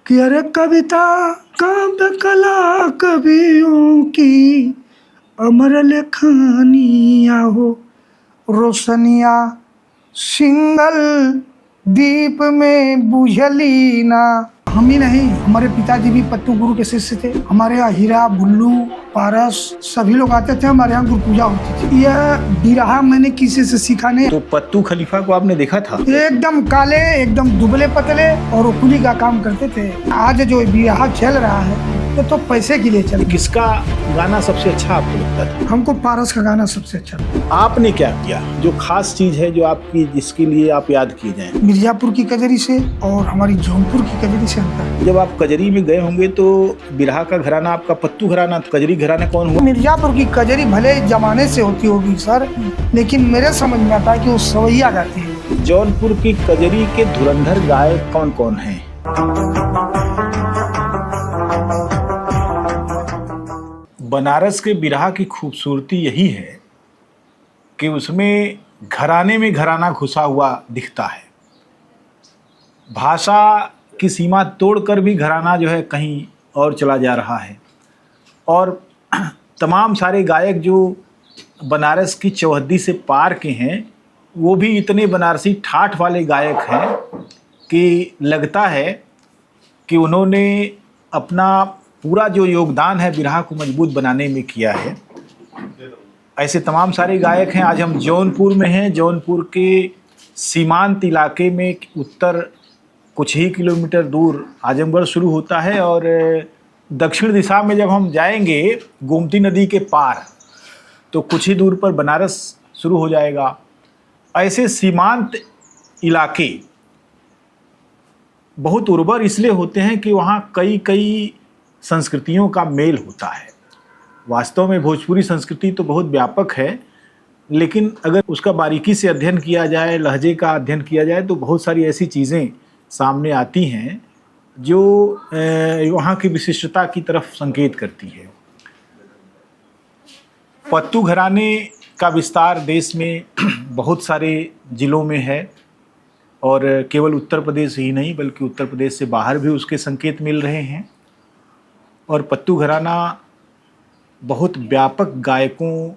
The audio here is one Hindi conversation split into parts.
कि अरे कविता काव्य कला कवियों की अमर लेखनिया हो, रोशनिया सिंगल दीप में बुझली ना। हम ही नहीं, हमारे पिताजी भी पत्तू गुरु के शिष्य थे। हमारे यहाँ हीरा, बुल्लू, पारस सभी लोग आते थे। हमारे यहाँ गुरु पूजा होती थी। यह बिरहा मैंने किसी से सीखा नहीं। तो पत्तू खलीफा को आपने देखा था? एकदम काले, एकदम दुबले पतले और वो कुली का काम करते थे। आज जो बिरहा चल रहा है तो पैसे के लिए चल। किसका गाना सबसे अच्छा आपको लगता था? हमको पारस का गाना सबसे अच्छा लगता। आपने क्या किया जो खास चीज है जो आपकी, जिसके लिए आप याद किए जाएं? मिर्जापुर की कजरी से और हमारी जौनपुर की कजरी से अंतर है। जब आप कजरी में गए होंगे तो बिरहा का घराना आपका पत्तू घराना, कजरी घराना कौन हुआ? मिर्जापुर की कजरी भले जमाने से होती होगी सर, लेकिन मेरे समझ में आता है कि वो सवैया गाती है। जौनपुर की कजरी के धुरंधर गायक कौन कौन हैं? बनारस के बिरहा की खूबसूरती यही है कि उसमें घराने में घराना घुसा हुआ दिखता है। भाषा की सीमा तोड़कर भी घराना जो है कहीं और चला जा रहा है। और तमाम सारे गायक जो बनारस की चौहद्दी से पार के हैं वो भी इतने बनारसी ठाठ वाले गायक हैं कि लगता है कि उन्होंने अपना पूरा जो योगदान है बिरहा को मजबूत बनाने में किया है। ऐसे तमाम सारे गायक हैं। आज हम जौनपुर में हैं। जौनपुर के सीमांत इलाके में उत्तर कुछ ही किलोमीटर दूर आजमगढ़ शुरू होता है और दक्षिण दिशा में जब हम जाएंगे गोमती नदी के पार तो कुछ ही दूर पर बनारस शुरू हो जाएगा। ऐसे सीमांत इलाके बहुत उर्वर इसलिए होते हैं कि वहाँ कई संस्कृतियों का मेल होता है। वास्तव में भोजपुरी संस्कृति तो बहुत व्यापक है, लेकिन अगर उसका बारीकी से अध्ययन किया जाए, लहजे का अध्ययन किया जाए तो बहुत सारी ऐसी चीज़ें सामने आती हैं जो वहाँ की विशिष्टता की तरफ संकेत करती है। पत्तू घराने का विस्तार देश में बहुत सारे ज़िलों में है और केवल उत्तर प्रदेश ही नहीं बल्कि उत्तर प्रदेश से बाहर भी उसके संकेत मिल रहे हैं। और पत्तू घराना बहुत व्यापक गायकों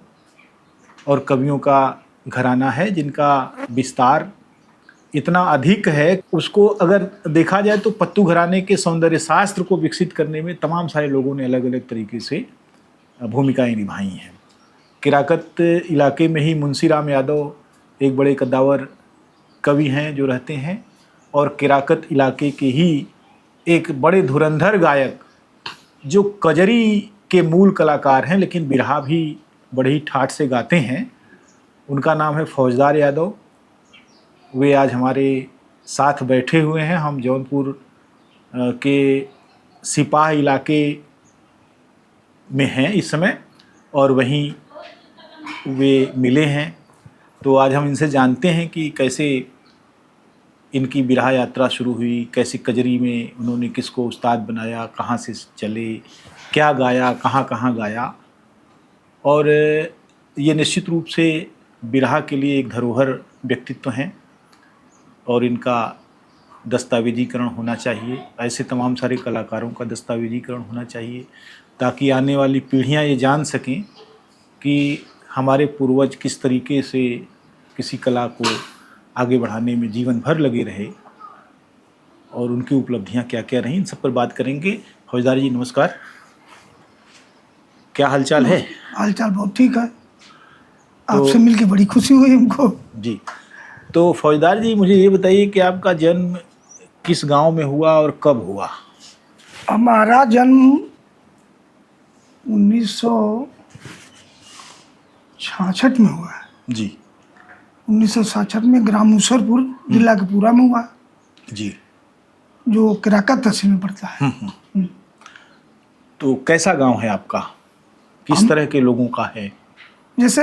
और कवियों का घराना है जिनका विस्तार इतना अधिक है। उसको अगर देखा जाए तो पत्तू घराने के सौंदर्य शास्त्र को विकसित करने में तमाम सारे लोगों ने अलग अलग तरीके से भूमिकाएं निभाई हैं। किराकत इलाके में ही मुंशी राम यादव एक बड़े कद्दावर कवि हैं जो रहते हैं और किराकत इलाके के ही एक बड़े धुरंधर गायक जो कजरी के मूल कलाकार हैं लेकिन बिरहा भी बड़े ही ठाठ से गाते हैं, उनका नाम है फौजदार यादव। वे आज हमारे साथ बैठे हुए हैं। हम जौनपुर के सिपाह इलाके में हैं इस समय और वहीं वे मिले हैं। तो आज हम इनसे जानते हैं कि कैसे इनकी बिरहा यात्रा शुरू हुई, कैसे कजरी में उन्होंने किसको उस्ताद बनाया, कहाँ से चले, क्या गाया, कहाँ कहाँ गाया। और ये निश्चित रूप से बिरहा के लिए एक धरोहर व्यक्तित्व हैं और इनका दस्तावेजीकरण होना चाहिए। ऐसे तमाम सारे कलाकारों का दस्तावेजीकरण होना चाहिए ताकि आने वाली पीढ़ियाँ ये जान सकें कि हमारे पूर्वज किस तरीके से किसी कला को आगे बढ़ाने में जीवन भर लगे रहे और उनकी उपलब्धियां क्या क्या रहीं। इन सब पर बात करेंगे। फौजदार जी नमस्कार, क्या हालचाल है? हालचाल बहुत ठीक है। आपसे मिलके बड़ी खुशी हुई हमको। जी तो फौजदार जी मुझे ये बताइए कि आपका जन्म किस गांव में हुआ और कब हुआ? हमारा जन्म 1966 में हुआ है जी। 1966 में ग्राम मुसरपुर जिला के पूरा में हुआ जी, जो किराकत तहसील में पड़ता है। तो कैसा गांव है आपका, किस तरह के लोगों का है? जैसे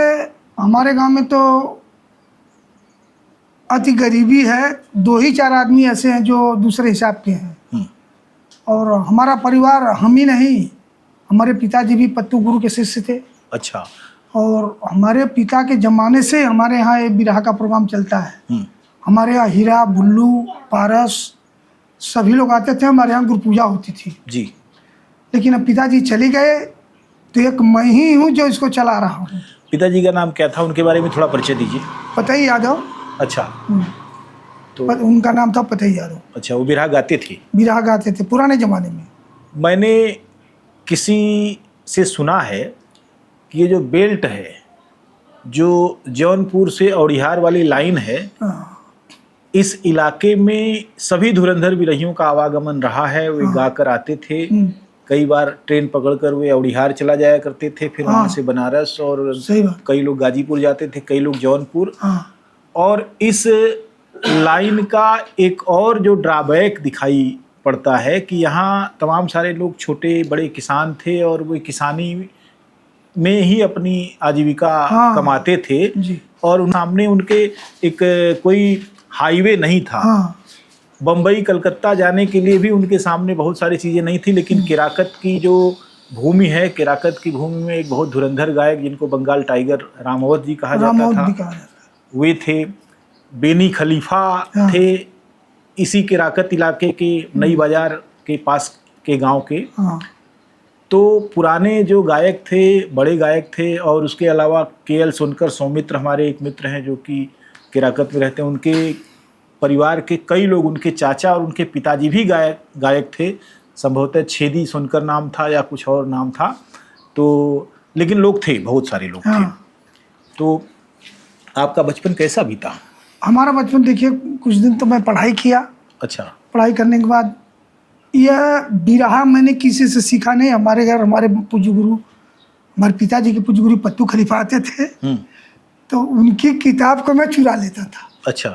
हमारे गांव में तो अति गरीबी है, 2 ही 4 आदमी ऐसे हैं जो दूसरे हिसाब के हैं। और हमारा परिवार, हम ही नहीं, हमारे पिताजी भी पत्तू गुरु के शिष्य थे। अच्छा। और हमारे पिता के ज़माने से हमारे यहाँ एक बिरहा का प्रोग्राम चलता है। हमारे यहाँ हीरा, बुल्लू, पारस सभी लोग आते थे, हमारे यहाँ गुरु पूजा होती थी। जी। लेकिन अब पिताजी चले गए तो एक मैं ही हूँ जो इसको चला रहा हूँ। पिताजी का नाम क्या था, उनके बारे में थोड़ा परिचय दीजिए। पतई यादव। अच्छा। तो उनका नाम था पतई यादव। अच्छा, वो बिरहा गाते थे? बिरहा गाते थे पुराने ज़माने में। मैंने किसी से सुना है कि ये जो बेल्ट है, जो जौनपुर से औड़िहार वाली लाइन है, इस इलाके में सभी धुरंधर बिरहियों का आवागमन रहा है। वे गाकर आते थे, कई बार ट्रेन पकड़कर वे औड़िहार चला जाया करते थे, फिर वहाँ से बनारस, और कई लोग गाजीपुर जाते थे, कई लोग जौनपुर। और इस लाइन का एक और जो ड्रॉबैक दिखाई पड़ता है कि यहाँ तमाम सारे लोग छोटे बड़े किसान थे और वो किसानी में ही अपनी आजीविका कमाते थे। और सामने उनके एक कोई हाईवे नहीं था। बम्बई कलकत्ता जाने के लिए भी उनके सामने बहुत सारी चीज़ें नहीं थी। लेकिन केराकत की जो भूमि है, केराकत की भूमि में एक बहुत धुरंधर गायक जिनको बंगाल टाइगर रामावत जी कहा जाता था, वे थे। बेनी खलीफा थे इसी केराकत इलाके के नई बाजार के पास के गांव के। तो पुराने जो गायक थे, बड़े गायक थे। और उसके अलावा केएल सोनकर सौमित्र हमारे एक मित्र हैं जो कि केराकत में रहते हैं, उनके परिवार के कई लोग, उनके चाचा और उनके पिताजी भी गायक थे। संभवतः छेदी सोनकर नाम था या कुछ और नाम था। तो लेकिन लोग थे, बहुत सारे लोग थे। तो आपका बचपन कैसा बीता? हमारा बचपन देखिए, कुछ दिन तो मैं पढ़ाई किया। अच्छा। पढ़ाई करने के बाद यह बिरहा मैंने किसी से सीखा नहीं। हमारे घर हमारे पूज्य गुरु, हमारे पिताजी के पूज्य गुरु पत्तू खलीफा आते थे, तो उनकी किताब को मैं चुरा लेता था। अच्छा।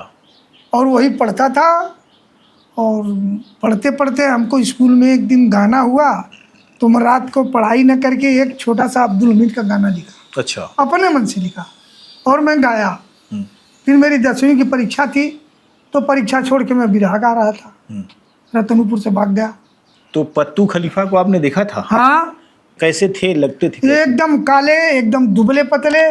और वही पढ़ता था। और पढ़ते पढ़ते हमको स्कूल में एक दिन गाना हुआ, तो मैं रात को पढ़ाई न करके एक छोटा सा अब्दुल हमीद का गाना लिखा। अच्छा। अपने मन से लिखा और मैं गाया। फिर मेरी 10वीं की परीक्षा थी, तो परीक्षा छोड़ के मैं बिरहा गा रहा था, रतनपुर से भाग गया। तो पत्तू खलीफा को आपने देखा था? हाँ। कैसे थे, लगते थे? एकदम काले, एकदम दुबले पतले,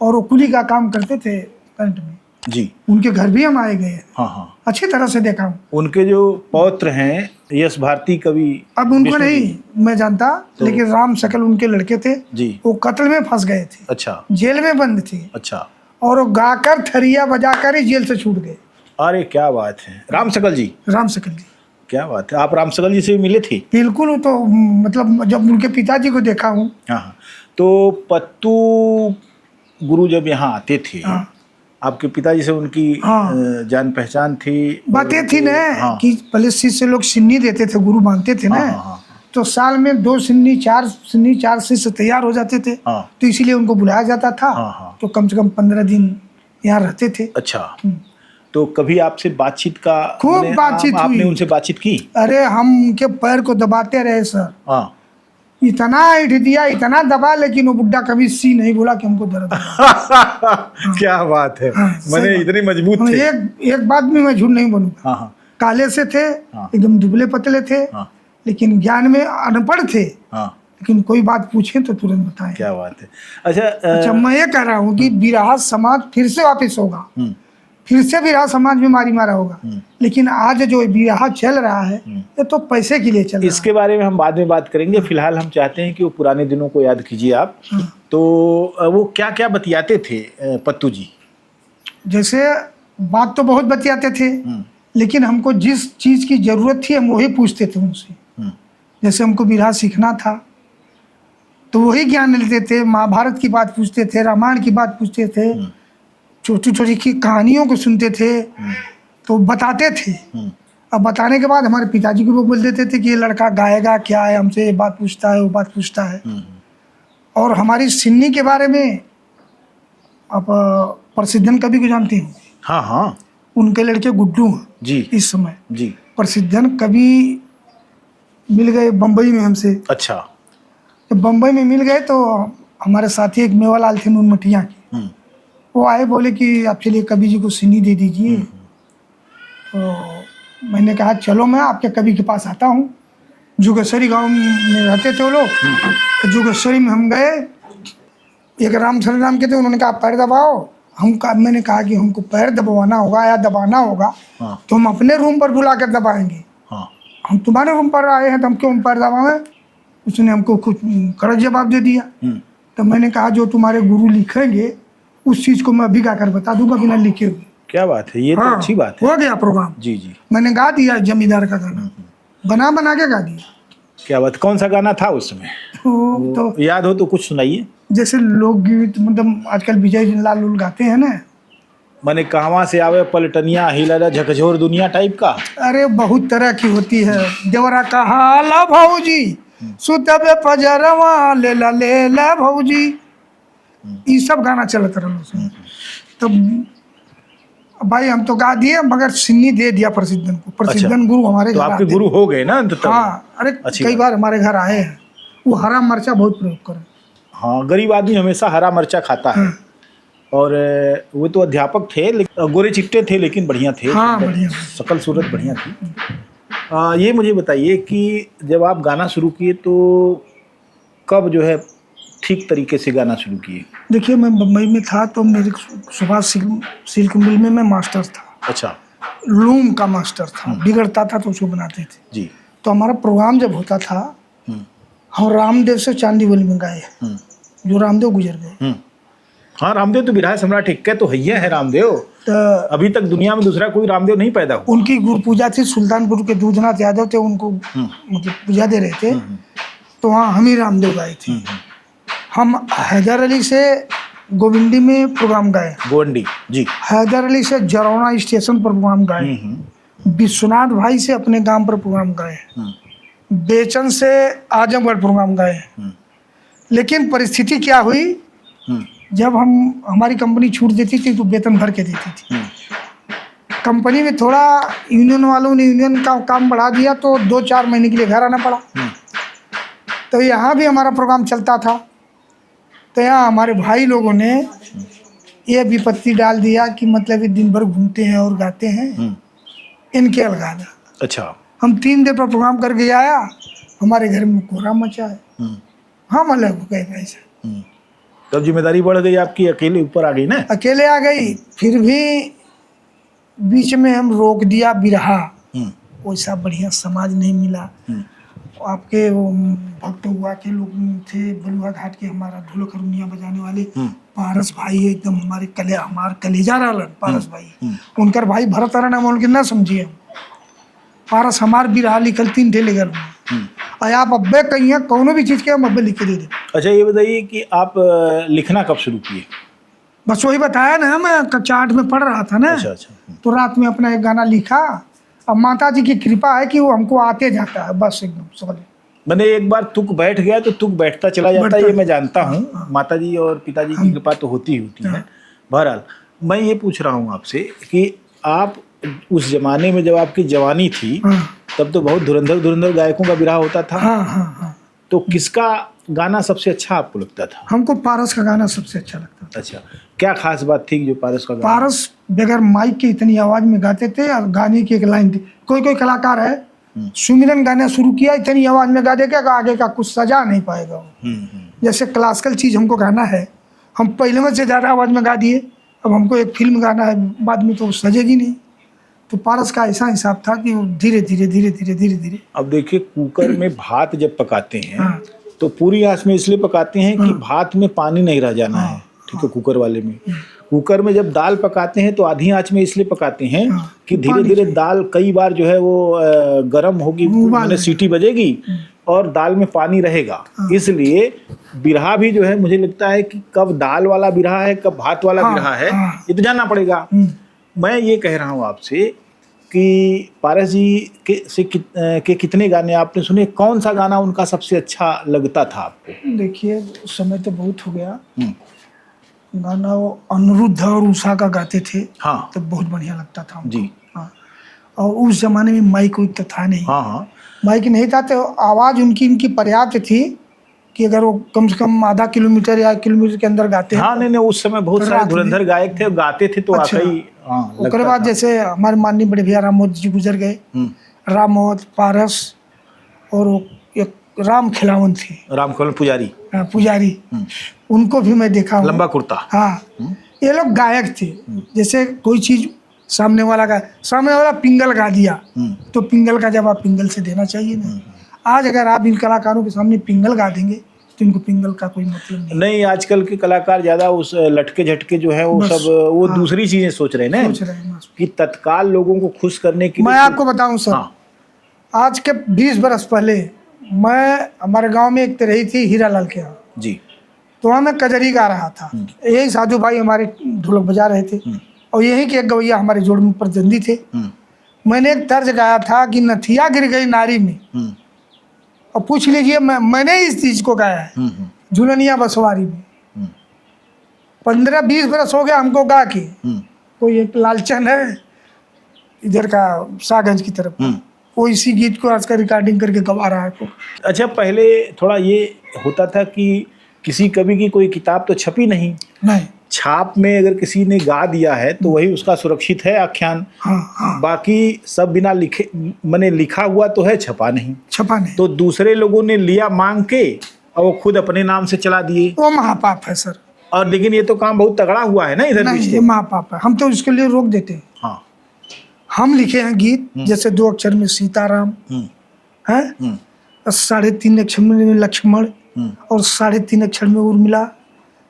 और वो कुली का काम करते थे करंट में। जी। उनके घर भी हम आए गए। हाँ। अच्छी तरह से देखा हूँ। उनके जो पौत्र हैं यश भारती कवि, अब उनको नहीं मैं जानता, लेकिन राम सकल उनके लड़के थे जी। वो कत्ल में फंस गए थे। अच्छा। जेल में बंद थे। अच्छा। और वो गाकर थरिया बजाकर ही जेल से छूट गए। अरे क्या बात है! राम सकल जी? राम सकल जी। क्या बात है! आप राम सकल जी से मिले थे? बिल्कुल। तो मतलब जब उनके पिताजी को देखा हूँ। हाँ। तो पत्तू गुरु जब यहाँ आते थे, आपके पिताजी से उनकी जान पहचान थी? बातें थी ना कि पहले शिष्य लोग सिन्नी देते थे, गुरु मानते थे ना। तो साल में 2 सिन्नी 4 शिष्य तैयार हो जाते थे। तो इसीलिए उनको बुलाया जाता था। तो कम से कम 15 दिन यहाँ रहते थे। अच्छा। तो कभी आपसे बातचीत का? खूब बातचीत हुई। आपने उनसे बातचीत की? अरे हम उनके पैर को दबाते रहे सर। इतना हिट दिया, इतना दबा, लेकिन वो बुड्ढा कभी सी नहीं बोला कि हमको दर्द क्या बात है! मैंने इतनी मजबूत थे। एक बात भी मैं झूठ नहीं बोलूंगा। काले से थे, एकदम दुबले पतले थे, लेकिन ज्ञान में अनपढ़ थे। लेकिन कोई बात पूछे तो तुरंत बताएं। क्या बात है! अच्छा, मैं ये कह रहा हूँ कि बिरहा समाज फिर से वापस होगा, फिर से बिरहा समाज में मारी मारा होगा। लेकिन आज जो बिरहा चल रहा है ये तो पैसे के लिए चल रहा है। इसके बारे में हम बाद में बात करेंगे। फिलहाल हम चाहते हैं कि वो पुराने दिनों को याद कीजिए आप। तो वो क्या क्या बतियाते थे पत्तू जी? जैसे बात तो बहुत बतियाते थे, लेकिन हमको जिस चीज़ की ज़रूरत थी हम वही पूछते थे उनसे। जैसे हमको बिरहा सीखना था तो वही ज्ञान लेते थे। महाभारत की बात पूछते थे, रामायण की बात पूछते थे, छोटी छोटी की कहानियों को सुनते थे, तो बताते थे। अब बताने के बाद हमारे पिताजी को वो बोल देते थे कि ये लड़का गाएगा क्या है, हमसे ये बात पूछता है वो बात पूछता है। और हमारी सिन्नी के बारे में आप प्रसिद्धन कवि को जानते हैं? हाँ हाँ। उनके लड़के गुड्डू हैं जी इस समय जी। प्रसिद्धन कवि मिल गए बम्बई में हमसे। अच्छा। जब बम्बई में मिल गए तो हमारे साथी एक मेवालाल थे नून मटिया के, वो आए, बोले कि आप चलिए कवि जी को सिन्नी दे दीजिए। तो मैंने कहा चलो मैं आपके कवि के पास आता हूँ। जुगेश्वरी गांव में रहते थे वो लोग। तो जुगेश्वरी में हम गए, एक राम सर नाम के थे, उन्होंने कहा पैर दबाओ। मैंने कहा कि हमको पैर दबाना होगा या दबाना होगा तो हम अपने रूम पर बुला कर दबाएंगे। हम तुम्हारे रूम पर आए हैं तो हम क्यों उम्पायर दबावें। उसने हमको कुछ कड़क जवाब दे दिया। तो मैंने कहा जो तुम्हारे गुरु लिखेंगे उस चीज़ को मैं अभी गा कर बता दूंगा बिना लिखे हुए। क्या बात है, ये तो अच्छी बात है। हो गया प्रोग्राम। जी जी, मैंने गा दिया जमींदार का गाना, बना बना के गा दिया। क्या बात। कौन सा गाना था उस समय, तो याद हो तो कुछ सुनाइए। जैसे लोकगीत मतलब आजकल विजय लाल उल गाते हैं ना, माने कहवा से आवे पलटनिया हिला झकझोर दुनिया टाइप का। अरे बहुत तरह की होती है। देवरा कहा ला भौजी सुतबे पजरवा ले ला भौजी, ये सब गाना चलत रहा उसमें। तब भाई हम तो गा दिए मगर सिन्नी दे दिया प्रसिद्धन को। प्रसिद्धन गुरु हमारे तो घर आपके आते गुरु हो गए ना तब? हाँ, अरे कई बार हमारे घर आए हैं। वो हरा मिर्चा बहुत प्रयोग करे। हाँ, गरीब आदमी हमेशा हरा मिर्चा खाता है। और वो तो अध्यापक थे, लेकिन गोरे चिट्टे थे लेकिन बढ़िया थे। हाँ, बढ़िया। शकल सूरत बढ़िया थी। ये मुझे बताइए कि जब आप गाना शुरू किए तो कब जो है ठीक तरीके से गाना शुरू किए? देखिए मैं बम्बई में था तो मेरे सुभाष सिल्क मिल में मैं मास्टर था। अच्छा। लूम का मास्टर था, बिगड़ता था तो उसको बनाते थे जी। तो हमारा प्रोग्राम जब होता था हम रामदेव से चांदीवली में गाए, जो रामदेव गुजर गए। हाँ, रामदेव तो बिरहा सम्राट इक्के तो हैया है रामदेव। तो अभी तक दुनिया में दूसरा कोई रामदेव नहीं पैदा हुआ। उनकी गुरु पूजा थी, सुल्तानपुर के दूधनाथ यादव थे, उनको मतलब पूजा दे रहे थे। तो वहाँ हम ही रामदेव गाए थे। हम हैदर अली से गोविंदी में प्रोग्राम गाए, गोविंदी जी। हैदर अली से जरौना स्टेशन पर प्रोग्राम गाए, विश्वनाथ भाई से अपने गांव पर प्रोग्राम गाए, बेचन से आजमगढ़ प्रोग्राम गाए। लेकिन परिस्थिति क्या हुई, जब हमारी कंपनी छूट देती थी तो वेतन भर के देती थी। कंपनी में थोड़ा यूनियन वालों ने यूनियन का काम बढ़ा दिया तो 2-4 महीने के लिए घर आना पड़ा। तो यहाँ भी हमारा प्रोग्राम चलता था तो यहाँ हमारे भाई लोगों ने ये विपत्ति डाल दिया कि मतलब ये दिन भर घूमते हैं और गाते हैं, इनके अलगा दो। अच्छा। हम 3 दिन पर प्रोग्राम करके आया, हमारे घर में कोहरा मचा है, हम अलग हो गए ऐसे। तब जिम्मेदारी बढ़ गई आपकी, अकेले ऊपर आ गई ना? अकेले आ गई। फिर भी बीच में हम रोक दिया बिरहा, वैसा बढ़िया समाज नहीं मिला। आपके वो भक्त हुआ के लोग थे बलुआ घाट के, हमारा ढोलक हारमोनिया बजाने वाले पारस भाई एकदम हमारे कलेजा रहलन पारस भाई। उनकर भाई भरत नाम उनके ना समझिए। पारस हमार बिरहा लिखल 3 थे लेकर और आप अब्बे कहीं कौनो भी चीज़ के हम अब्बे लिख के दे दे। अच्छा, ये बताइए कि आप लिखना कब शुरू किए? बस वही बताया ना, मैं कक्षा 8 में पढ़ रहा था ना। अच्छा। तो रात में अपना एक गाना लिखा। अब माता जी की कृपा है कि वो हमको आते जाता है बस एकदम सब। मैंने एक बार तुक बैठ गया तो तुक बैठता चला जाता है, ये मैं जानता हूँ। माता जी और पिताजी की कृपा तो होती है। बहरहाल मैं ये पूछ रहा हूँ आपसे कि आप उस जमाने में जब आपकी जवानी थी तब तो बहुत धुरंधर गायकों का बिरहा होता था। तो किसका गाना सबसे अच्छा आपको लगता था? हमको पारस का गाना सबसे अच्छा लगता था। अच्छा, क्या खास बात थी जो पारस का गाना? पारस बगैर माइक के इतनी आवाज में गाते थे और गाने की एक लाइन थी। कोई कलाकार है सुमिरन गाना शुरू किया इतनी आवाज में गा देगा, आगे का कुछ सजा नहीं पाएगा वो। जैसे क्लासिकल चीज हमको गाना है, हम पहले में से ज्यादा आवाज में गा दिए, अब हमको एक फिल्म गाना है बाद में तो वो सजेगी नहीं। तो पारस का ऐसा हिसाब था कि वो धीरे धीरे। अब देखिए, कुकर में भात जब पकाते हैं तो पूरी आंच में इसलिए पकाते हैं कि भात में पानी नहीं रह जाना है। ठीक है, कुकर वाले में। कुकर में जब दाल पकाते हैं तो आधी आंच में इसलिए पकाते हैं कि धीरे धीरे दाल कई बार जो है वो गर्म होगी, मैंने सीटी बजेगी और दाल में पानी रहेगा। इसलिए बिरहा भी जो है मुझे लगता है कि कब दाल वाला बिरहा है कब भात वाला बिरहा है ये तो जानना पड़ेगा। मैं ये कह रहा हूँ आपसे कि पारस जी के कितने गाने आपने सुने, कौन सा गाना उनका सबसे अच्छा लगता था आपको? देखिए उस समय तो बहुत हो गया। गाना वो अनिरुद्ध और उषा का गाते थे। हाँ, तो बहुत बढ़िया लगता था हमको। जी। हाँ, और उस जमाने में माइक तो था नहीं। हाँ, माइक नहीं था तो आवाज़ इनकी पर्याप्त थी कि अगर वो कम से कम आधा किलोमीटर या किलोमीटर के अंदर गाते हैं। हाँ, नहीं उस समय बहुत सारे धुरंधर गायक थे, गाते थे तो अच्छा। उसके बाद जैसे हमारे माननीय बड़े भैया राम मोहन जी गुजर गए, राम मोहन, पारस और एक राम खिलावन थे, राम खिलावन पुजारी, उनको भी मैं देखा हूँ। लंबा कुर्ता। हाँ, ये लोग गायक थे। जैसे कोई चीज सामने वाला पिंगल गा दिया तो पिंगल का जवाब पिंगल से देना चाहिए ना। आज अगर आप इन कलाकारों के सामने पिंगल गा देंगे तो इनको पिंगल का कोई मतलब नहीं। आजकल के कलाकार ज्यादा उस लटके झटके जो है वो सब वो दूसरी चीजें सोच रहे हैं ना, कि तत्काल लोगों को खुश करने की। मैं आपको बताऊं सर, आज के 20 बरस पहले मैं हमारे गांव में एक तरही थी हीरालाल के यहाँ जी, तो वहाँ मैं कजरी गा रहा था। यही साधु भाई हमारे ढोलक बजा रहे थे और यही के एक गवैया हमारे जोड़ में प्रतिद्वंदी थे। मैंने एक तर्ज गाया था कि नथिया गिर गई नारी में, और पूछ लीजिए मैंने इस चीज को गाया है झुलनिया बसवारी में। 15-20 बरस हो गया हमको गा के। कोई एक लालचन है इधर का सागंज की तरफ, वो इसी गीत को आज का रिकॉर्डिंग करके गवा रहा है। अच्छा, पहले थोड़ा ये होता था कि किसी कवि की कोई किताब तो छपी नहीं, छाप में अगर किसी ने गा दिया है तो वही उसका सुरक्षित है आख्यान। बाकी सब बिना लिखे मैंने लिखा हुआ तो है, छपा नहीं। तो दूसरे लोगों ने लिया मांग के और वो खुद अपने नाम से चला दिए, वो महापाप है सर। और लेकिन ये तो काम बहुत तगड़ा हुआ है ना इधर। नहीं, ये महापाप है, हम तो इसके लिए रोक देते हैं। हाँ, हम लिखे हैं गीत जैसे 2 अक्षर में सीताराम है, 3.5 अक्षर में लक्ष्मण, और 3.5 अक्षर में उर्मिला,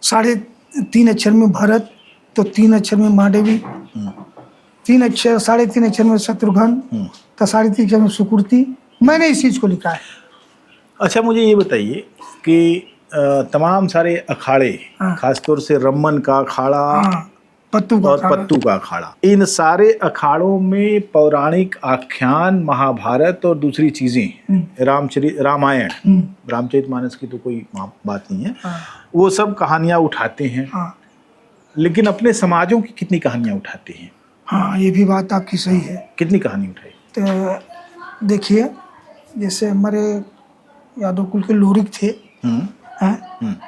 3.5 अक्षर में भरत, तो 3 अक्षर में महादेवी, 3.5 अक्षर में शत्रुघ्न, तो 3.5 अक्षर में सुकृति। मैंने इस चीज को लिखा है। अच्छा, मुझे ये बताइए कि तमाम सारे अखाड़े, खासतौर से रमन का अखाड़ा पत्तू का अखाड़ा, इन सारे अखाड़ों में पौराणिक आख्यान, महाभारत और दूसरी चीजें, रामायण, रामचरितमानस की तो कोई बात नहीं है, वो सब कहानियां उठाते हैं। लेकिन अपने समाजों की कितनी कहानियां उठाते हैं? हाँ, ये भी बात आपकी सही है। कितनी कहानी उठाई? तो देखिए, जैसे हमारे यादव कुल के लोरिक थे,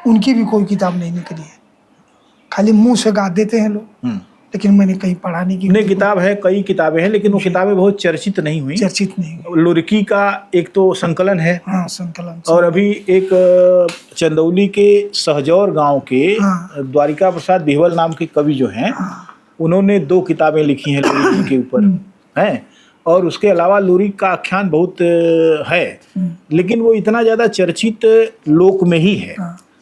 उनकी भी कोई किताब नहीं निकली है, खाली मुंह से गा देते हैं लोग। लेकिन मैंने कहीं पढ़ा नहीं। नहीं, किताब है, कई किताबें हैं, लेकिन वो किताबें बहुत चर्चित नहीं हुई। लोरिकी का एक तो संकलन है, संकलन, और अभी एक चंदौली के सहजौर गांव के द्वारिका प्रसाद बिहवल नाम के कवि जो हैं, उन्होंने 2 किताबें लिखी हैं लोरिकी के ऊपर हैं। और उसके अलावा लोरिक का आख्यान बहुत है, लेकिन वो इतना ज्यादा चर्चित लोक में ही है,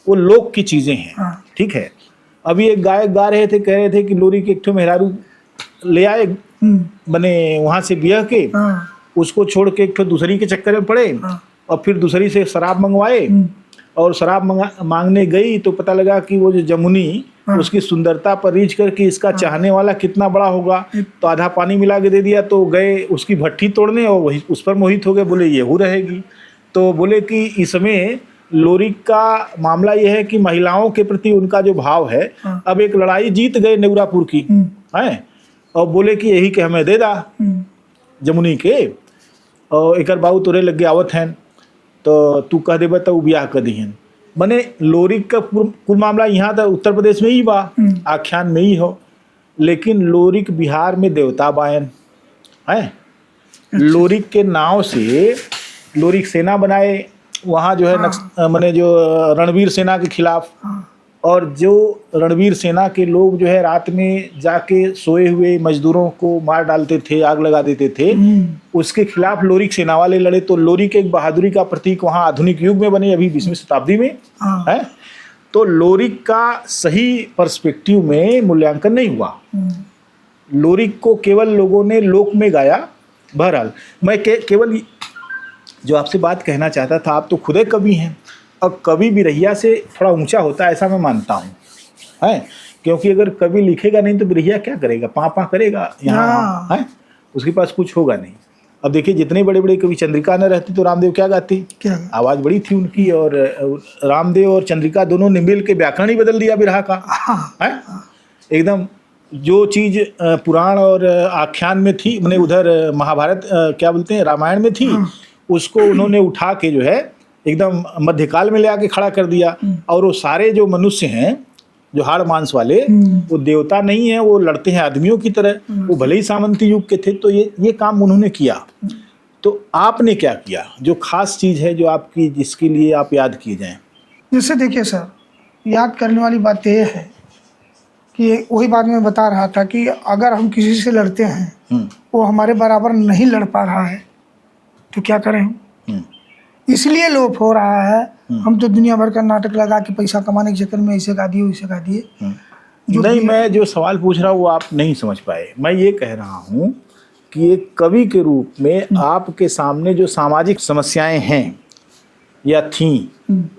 वो लोक की चीजें हैं। ठीक है, अभी एक गायक गा रहे थे, कह रहे थे कि लोरिक एक ठो मेहरारू ले आए, बने वहां से ब्याह के, उसको छोड़ के एक ठो दूसरी के चक्कर में पड़े, और फिर दूसरी से शराब मंगवाए, और शराब मांगने गई तो पता लगा कि वो जो जमुनी उसकी सुंदरता पर रीझ करके इसका चाहने वाला कितना बड़ा होगा, तो आधा पानी मिला के दे दिया। तो गए उसकी भट्ठी तोड़ने और वही उस पर मोहित हो गए, बोले ये हो रहेगी। तो बोले कि इसमें लोरिक का मामला यह है कि महिलाओं के प्रति उनका जो भाव है, अब एक लड़ाई जीत गए नेवरापुर की है, और बोले कि यही के हमें दे दा जमुनी के, और एक बाबू तोरे लग गए आवत हैं, तो तू कह देबा तो ब्याह कर दिहन। मने लोरिक का कुल मामला यहाँ था उत्तर प्रदेश में ही बा, आख्यान में ही हो, लेकिन लोरिक बिहार में देवता बायन है। लोरिक के नाव से लोरिक सेना बनाए, वहाँ जो है मने जो रणवीर सेना के खिलाफ, और जो रणवीर सेना के लोग जो है रात में जाके सोए हुए मजदूरों को मार डालते थे, आग लगा देते थे, उसके खिलाफ लोरिक सेना वाले लड़े। तो लोरिक एक बहादुरी का प्रतीक वहाँ आधुनिक युग में बने, अभी 20वीं शताब्दी में है। तो लोरिक का सही पर्सपेक्टिव में मूल्यांकन नहीं हुआ, लोरिक को केवल लोगों ने लोक में गाया। बहरहाल मैं केवल जो आपसे बात कहना चाहता था, आप तो खुदे कवि हैं, अब कवि बिरहिया से थोड़ा ऊंचा होता है ऐसा मैं मानता हूँ, है, क्योंकि अगर कवि लिखेगा नहीं तो बिरहिया क्या करेगा, पाँ करेगा यहाँ, है, उसके पास कुछ होगा नहीं। अब देखिए, जितने बड़े बड़े कवि, चंद्रिका न रहती तो रामदेव क्या गाते, आवाज़ बड़ी थी उनकी, और रामदेव और चंद्रिका दोनों ने मिल के व्याकरण ही बदल दिया बिरहा का, है एकदम। जो चीज़ पुराण और आख्यान में थी, मैंने उधर महाभारत क्या बोलते हैं रामायण में थी, उसको उन्होंने उठा के जो है एकदम मध्यकाल में ले आके खड़ा कर दिया। और वो सारे जो मनुष्य हैं जो हाड़ मांस वाले, वो देवता नहीं है, वो लड़ते हैं आदमियों की तरह, वो भले ही सामंती युग के थे। तो ये काम उन्होंने किया। तो आपने क्या किया जो खास चीज़ है जो आपकी, जिसके लिए आप याद किए जाएं? जैसे देखिए सर, याद करने वाली बात यह है कि वही बात मैं बता रहा था कि अगर हम किसी से लड़ते हैं वो हमारे बराबर नहीं लड़ पा रहा है तो क्या करें हम। इसलिए लोप हो रहा है। हम तो दुनिया भर का नाटक लगा के पैसा कमाने के चक्कर में ऐसे गा दिए वैसे गा दिए। नहीं, मैं जो सवाल पूछ रहा हूँ वो आप नहीं समझ पाए। मैं ये कह रहा हूँ कि एक कवि के रूप में आपके सामने जो सामाजिक समस्याएं हैं या थीं,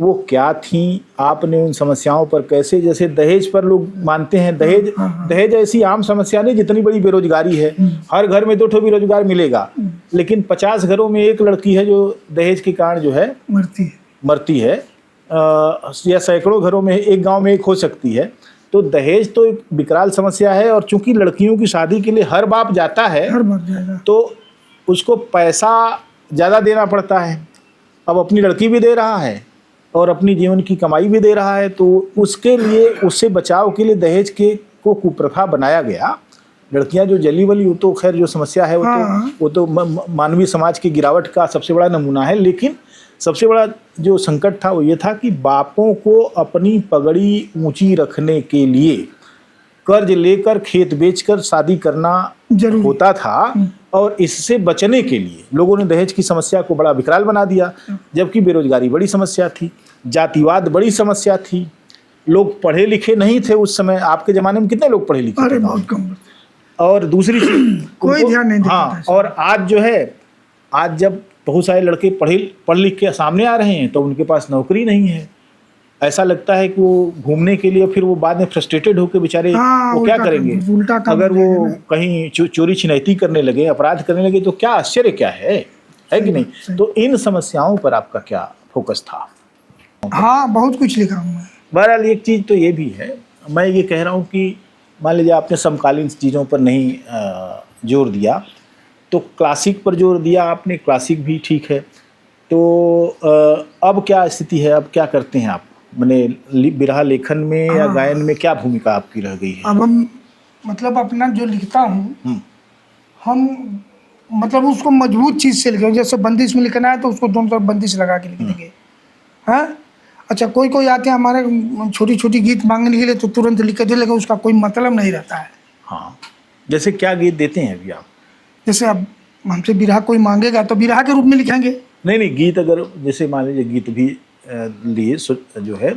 वो क्या थीं, आपने उन समस्याओं पर कैसे, जैसे दहेज पर लोग मानते हैं, दहेज ऐसी आम समस्या नहीं जितनी बड़ी बेरोजगारी है। हर घर में 2 ठो बेरोजगार मिलेगा, लेकिन 50 घरों में एक लड़की है जो दहेज के कारण जो है मरती है, या सैकड़ों घरों में एक गांव में एक हो सकती है। तो दहेज तो एक विकराल समस्या है, और चूंकि लड़कियों की शादी के लिए हर बाप जाता है तो उसको पैसा ज़्यादा देना पड़ता है। अब अपनी लड़की भी दे रहा है और अपनी जीवन की कमाई भी दे रहा है, तो उसके लिए, उससे बचाव के लिए दहेज के को कुप्रथा बनाया गया। लड़कियां जो जली वली, वो तो खैर जो समस्या है वो तो मानवीय समाज की गिरावट का सबसे बड़ा नमूना है। लेकिन सबसे बड़ा जो संकट था वो ये था कि बापों को अपनी पगड़ी ऊंची रखने के लिए कर्ज लेकर खेत बेचकर शादी करना होता था, और इससे बचने के लिए लोगों ने दहेज की समस्या को बड़ा विकराल बना दिया। जबकि बेरोजगारी बड़ी समस्या थी, जातिवाद बड़ी समस्या थी, लोग पढ़े लिखे नहीं थे उस समय। आपके ज़माने में कितने लोग पढ़े लिखे थे? बहुत कम। और दूसरी चीज कोई ध्यान नहीं देता। हाँ, और आज जो है, आज जब बहुत सारे लड़के पढ़ लिख के सामने आ रहे हैं तो उनके पास नौकरी नहीं है। ऐसा लगता है कि वो घूमने के लिए, फिर वो बाद में फ्रस्ट्रेटेड होकर बेचारे वो क्या करेंगे। अगर वो कहीं चोरी छिनैती करने लगे, अपराध करने लगे, तो क्या आश्चर्य क्या है कि नहीं। तो इन समस्याओं पर आपका क्या फोकस था? हाँ, बहुत कुछ लिखा हूँ मैं। बहरहाल एक चीज़ तो ये भी है, मैं ये कह रहा हूँ कि मान लीजिए आपने समकालीन चीज़ों पर नहीं जोर दिया, तो क्लासिक पर जोर दिया आपने। क्लासिक भी ठीक है, तो अब क्या स्थिति है, अब क्या करते हैं आप? मैंने बिरहा लेखन में या गायन में क्या भूमिका आपकी रह गई है? अब हम मतलब अपना जो लिखता हूँ, हम मतलब उसको मजबूत चीज़ से लिखे। जैसे बंदिश में लिखना है तो उसको दोनों तरफ बंदिश लगा के लिख देंगे। हाँ, अच्छा, कोई आते हैं हमारे छोटी छोटी गीत मांगने के लिए तो तुरंत लिख के दे, लेकिन उसका कोई मतलब नहीं रहता है। हाँ, जैसे क्या गीत देते हैं अभी आप? जैसे अब हमसे बिरहा कोई मांगेगा तो बिरहा के रूप में लिखेंगे। नहीं, गीत अगर जैसे मान लीजिए गीत भी लिए जो है,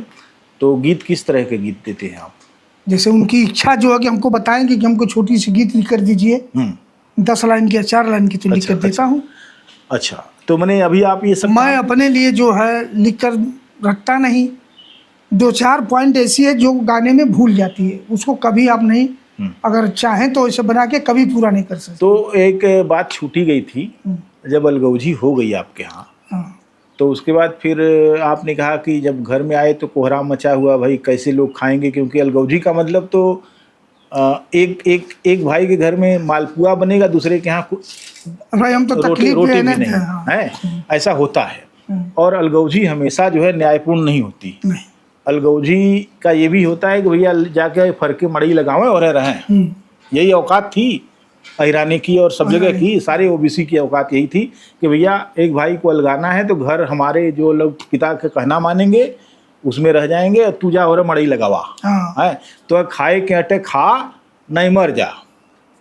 तो गीत किस तरह के गीत देते हैं आप? जैसे उनकी इच्छा जो है कि हमको बताएंगे कि हमको छोटी सी गीत लिख कर दीजिए, 10 लाइन की या 4 लाइन की, तो लिख कर देता हूँ। अच्छा, तो मैंने अभी आप ये सब, मैं अपने लिए जो है लिख कर रखता नहीं। 2-4 पॉइंट ऐसी है जो गाने में भूल जाती है, उसको कभी आप नहीं, अगर चाहें तो इसे बना के कभी पूरा नहीं कर सकते। तो एक बात छूटी गई थी, जब अलगौजी हो गई आपके यहाँ, तो उसके बाद फिर आपने कहा कि जब घर में आए तो कोहराम मचा हुआ, भाई कैसे लोग खाएंगे, क्योंकि अलगौजी का मतलब तो एक भाई के घर में मालपुआ बनेगा, दूसरे के यहाँ भाई हम तो रोटी भी नहीं है, ऐसा होता है। और अलगौजी हमेशा जो है न्यायपूर्ण नहीं होती। अलगौजी का ये भी होता है कि भैया जाके फरके मड़ई लगावें और रहें। यही औकात थी अहिराने की और सब जगह की, सारे ओबीसी की औकात यही थी कि भैया एक भाई को अलगाना है तो घर हमारे जो लोग पिता का कहना मानेंगे उसमें रह जाएंगे, तू जा और मड़ई लगावा है, तो खाए के अटे खा, नहीं मर जा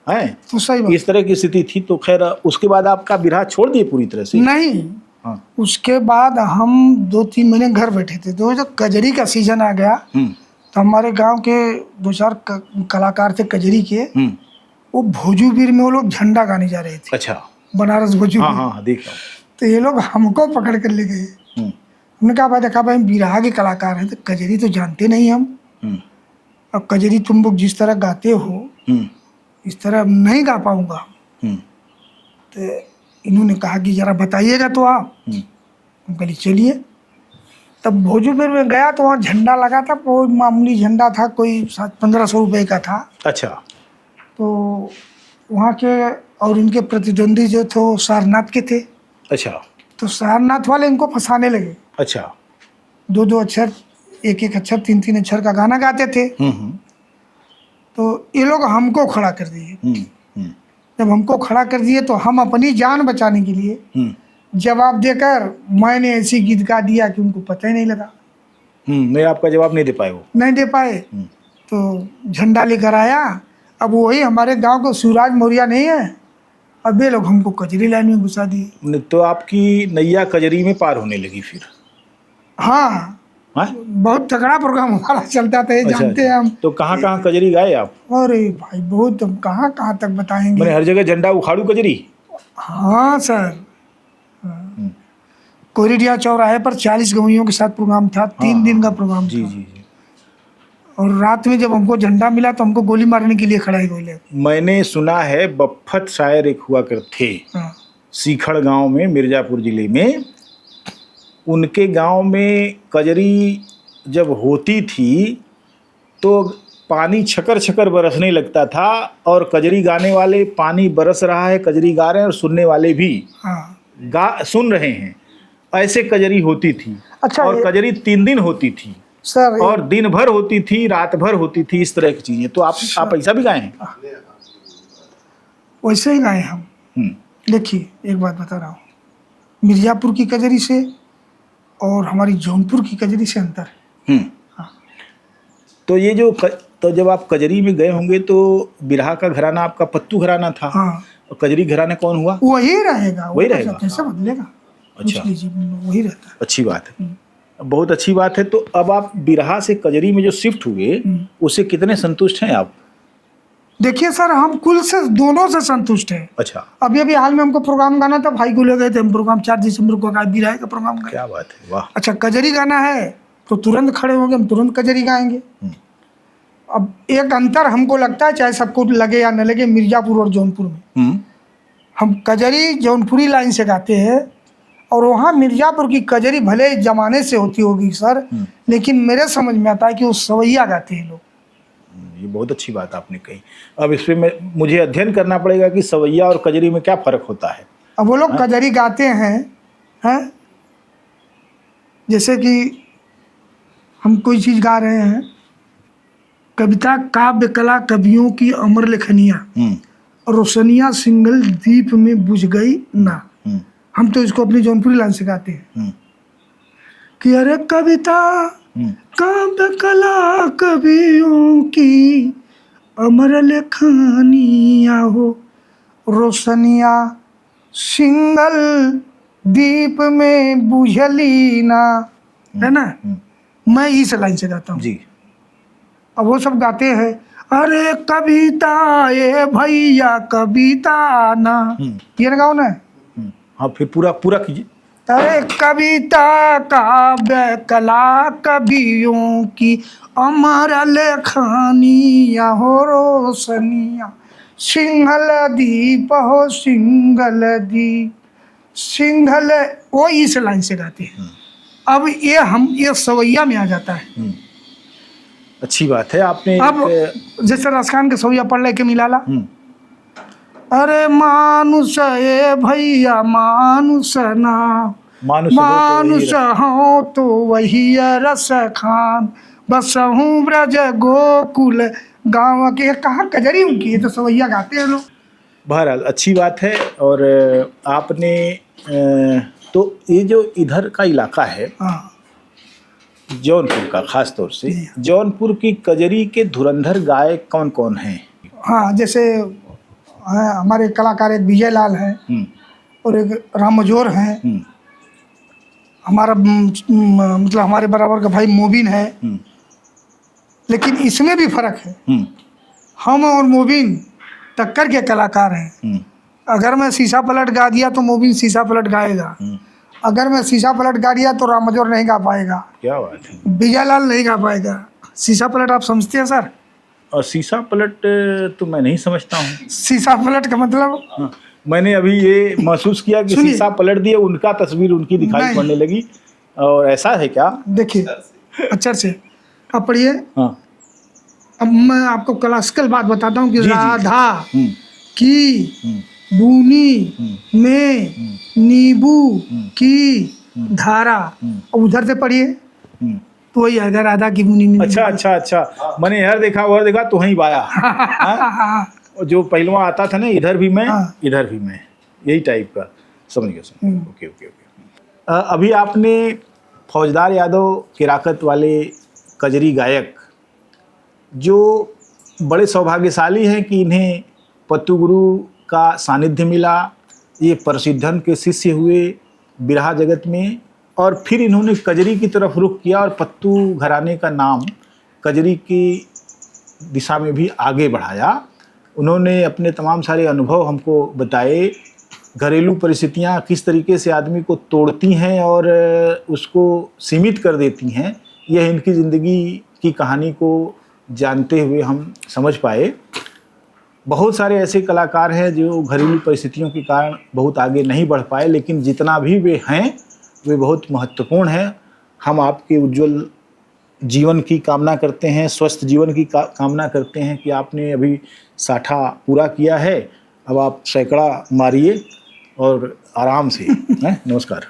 है। तो सही इस तरह की स्थिति थी। तो खैर उसके बाद आपका बिरहा छोड़ दिए पूरी तरह से? नहीं, उसके बाद हम 2-3 महीने घर बैठे थे। तो जब कजरी का सीजन आ गया तो हमारे गांव के 2-4 कलाकार थे कजरी के, वो भोजूबीर में वो लोग झंडा गाने जा रहे थे। अच्छा, बनारस भोजूबीर। हाँ, देख रहा हूँ। तो ये लोग हमको पकड़ कर ले गए। हमने कहा भाई, देखा भाई बिरहा के कलाकार हैं, तो कजरी तो जानते नहीं हम, अब कजरी तुम लोग जिस तरह गाते हो इस तरह नहीं गा पाऊंगा। तो इन्होंने कहा कि जरा बताइएगा तो आप। हम कहा चलिए। तब भोजपुर में गया तो वहाँ झंडा लगा था, कोई मामूली झंडा था, कोई 1500 रुपये का था। अच्छा। तो वहाँ के और इनके प्रतिद्वंदी जो थे वो सारनाथ के थे। अच्छा। तो सारनाथ वाले इनको फंसाने लगे। अच्छा। 2-2 अक्षर, 1-1 अक्षर, 3-3 अक्षर का गाना गाते थे। तो ये लोग हमको खड़ा कर दिए। जब हमको खड़ा कर दिए तो हम अपनी जान बचाने के लिए जवाब देकर मैंने ऐसी गीत गा दिया कि उनको पता ही नहीं लगा। नहीं, आपका जवाब नहीं दे पाए वो? नहीं दे पाए। तो झंडा लेकर आया। अब वही हमारे गांव को शिवराज मौर्य नहीं है, अब ये लोग हमको कजरी लाइन में घुसा दिए। तो आपकी नैया कजरी में पार होने लगी फिर? हाँ, हाँ? बहुत तगड़ा प्रोग्राम हमारा चलता था, ये अच्छा, जानते हैं हम। तो कहाँ कहाँ कजरी गाए आप? अरे भाई बहुत, हम कहाँ कहाँ तक बताएंगे। मैंने हर जगह झंडा उखाड़ू कजरी? हाँ सर, कोरिडिया चौराहे पर 40 गवैयों के साथ प्रोग्राम था, 3 दिन का प्रोग्राम जी था। जी जी। और रात में जब हमको झंडा मिला तो हमको गोली मारने के लिए खड़ा ही गोले। मैंने सुना है बफ़त शायर एक हुआ करते हाँ सीखड़ गांव में, मिर्जापुर जिले में। उनके गांव में कजरी जब होती थी तो पानी छकर छकर बरसने लगता था, और कजरी गाने वाले, पानी बरस रहा है, कजरी गा रहे हैं, और सुनने वाले भी हाँ सुन रहे हैं। ऐसे कजरी होती थी। अच्छा, और कजरी 3 दिन होती थी, सर और दिन भर होती थी, रात भर होती थी, इस तरह की चीजें। तो आप ऐसा भी गाए हैं? वैसे ही गाए हम। देखिए एक बात बता रहा हूँ, मिर्जापुर की कजरी से और हमारी जौनपुर की कजरी से अंतर है। हाँ। तो ये जो तो जब आप कजरी में गए होंगे तो बिरहा का घराना आपका पत्तू घराना था। हाँ, और कजरी घराना कौन हुआ? वही रहेगा, वही रहेगा? कैसे बदलेगा? अच्छा, पूछ लीजिए, वही रहता है। अच्छी बात है, बहुत अच्छी बात है। तो अब आप बिरहा से कजरी में जो शिफ्ट हुए, उससे कितने संतुष्ट हैं आप? देखिए सर, हम कुल से दोनों से संतुष्ट हैं। अच्छा, अभी हाल में हमको प्रोग्राम गाना था, भाई को ले गए थे हम प्रोग्राम, 4 दिसंबर को गाय बिरहा का प्रोग्राम गाया। क्या बात है, वाह। अच्छा, कजरी गाना है तो तुरंत खड़े होंगे, हम तुरंत कजरी गाएंगे। अब एक अंतर हमको लगता है, चाहे सबको लगे या न लगे, मिर्जापुर और जौनपुर में हम कजरी जौनपुरी लाइन से गाते हैं, और वहाँ मिर्जापुर की कजरी भले जमाने से होती होगी सर, लेकिन मेरे समझ में आता है कि वो सवैया गाते हैं लोग। ये बहुत अच्छी बात आपने कही। अब इस पे मुझे अध्ययन करना पड़ेगा कि सवैया और कजरी में क्या फ़र्क होता है। अब वो लोग कजरी गाते हैं, जैसे कि हम कोई चीज़ गा रहे हैं, कविता काव्य कला कवियों की अमर लेखनियाँ, रोशनियाँ सिंगल दीप में बुझ गई ना। हम तो इसको अपनी जौनपुरी लाइन से गाते हैं कि अरे कविता काव्य कला कवियों की अमर लेखनियाँ हो, रोशनियाँ सिंगल दीप में बुझली ना, है ना। मैं इस लाइन से गाता हूँ जी। अब वो सब गाते हैं, अरे कविता ये भैया कविता ना, ये ना गाओ ना। हाँ, फिर पूरा पूरा कीजिए। अरे कविता काव्य कला कवियों की अमर लेखनिया हो, रोशनिया सिंगल दीप हो, सिंगल दीप, सिंगल, वो इस लाइन से गाते हैं। अब ये सवैया में आ जाता है। अच्छी बात है। आपने अब जैसे रसखान के सवैया पढ़ ले के मिलाला, अरे मानुष ये भैया मानुष ना, मानुष हो तो वही रस खान, बस हूँ ब्रज गोकुल गाँव के। कहाँ कजरी उनकी, ये तो सवैया गाते हैं लोग। बहरहाल अच्छी बात है। और आपने तो ये जो इधर का इलाका है जौनपुर का, खास तौर से जौनपुर की कजरी के धुरंधर गायक कौन कौन हैं? हाँ, जैसे हमारे कलाकार एक विजय लाल हैं और एक राम मजोर हैं, हमारा मतलब हमारे बराबर का भाई मोबिन है। लेकिन इसमें भी फर्क है, हम और मोबिन टक्कर के कलाकार हैं। अगर मैं शीशा पलट गा दिया तो मोबिन शीशा पलट गाएगा, अगर मैं शीशा पलट गा दिया तो राम मजोर नहीं गा पाएगा। क्या बात है, विजय लाल नहीं गा पाएगा। शीशा पलट आप समझते हैं सर? और शीशा पलट तो मैं नहीं समझता हूँ। शीशा पलट का मतलब मैंने अभी ये महसूस किया कि शीशा पलट दिया, उनका तस्वीर उनकी दिखाई पड़ने लगी। और ऐसा है क्या? देखिए अच्छा से अब पढ़िए। हाँ, अब मैं आपको क्लासिकल बात बताता हूँ कि जी, राधा की बूनी में नींबू की धारा, उधर से पढ़िए तो वही आएगा, राधा की बूनी में। अच्छा अच्छा अच्छा, मैंने इधर देखा उधर देखा तो वहीं पाया। जो पहलवा आता था ना, इधर भी मैं इधर भी मैं, यही टाइप का, समझ गया। Okay okay okay. अभी आपने फौजदार यादव किराकत वाले कजरी गायक जो बड़े सौभाग्यशाली हैं कि इन्हें पत्तू गुरु का सानिध्य मिला, ये परसिद्धन के शिष्य हुए बिरहा जगत में, और फिर इन्होंने कजरी की तरफ रुख किया और पत्तू घराने का नाम कजरी की दिशा में भी आगे बढ़ाया। उन्होंने अपने तमाम सारे अनुभव हमको बताए, घरेलू परिस्थितियाँ किस तरीके से आदमी को तोड़ती हैं और उसको सीमित कर देती हैं, यह इनकी ज़िंदगी की कहानी को जानते हुए हम समझ पाए। बहुत सारे ऐसे कलाकार हैं जो घरेलू परिस्थितियों के कारण बहुत आगे नहीं बढ़ पाए, लेकिन जितना भी वे हैं वे बहुत महत्वपूर्ण हैं। हम आपके उज्जवल जीवन की कामना करते हैं, स्वस्थ जीवन की कामना करते हैं कि आपने अभी 60 पूरा किया है, अब आप सैकड़ा मारिए और आराम से। नमस्कार।